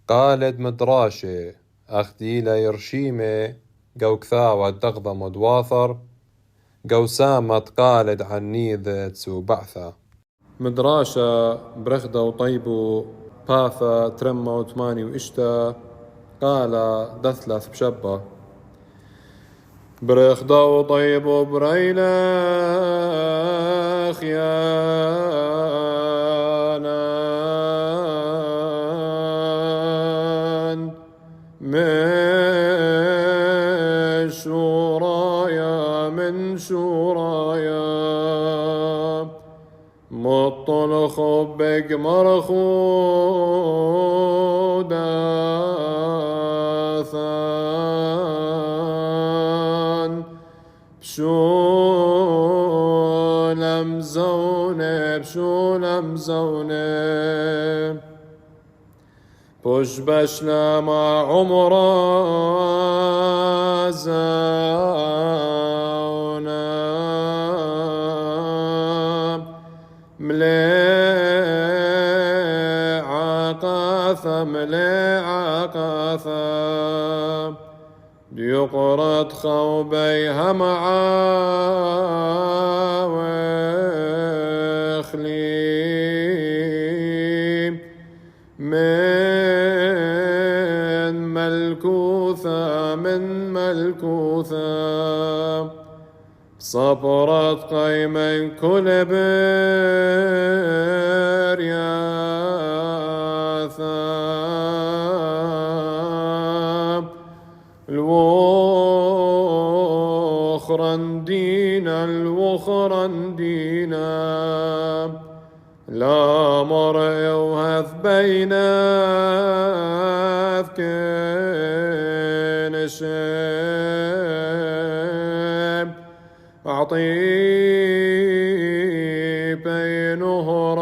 قالد مدراشة أخدي يرشيمة جو كثاوة دغضة مدواثر جو سامت قالد عنيذة تسو بعثة مدراشة برخدة وطيبو باثة ترمى وثماني وإشتا قال دثلث بشبة برخدة وطيبو بريلة خيانان من شورايا مطلخ بق مرخوداثان بشو لمزونة بوش بشنا مع عمره زاونا مليعقاثة يقرد خوبيها معاوخلي من ملكوثة صبرت قيما كل برياثة الوخرندينا لا مرء وهث بيناث كن شيب أعطي بينهر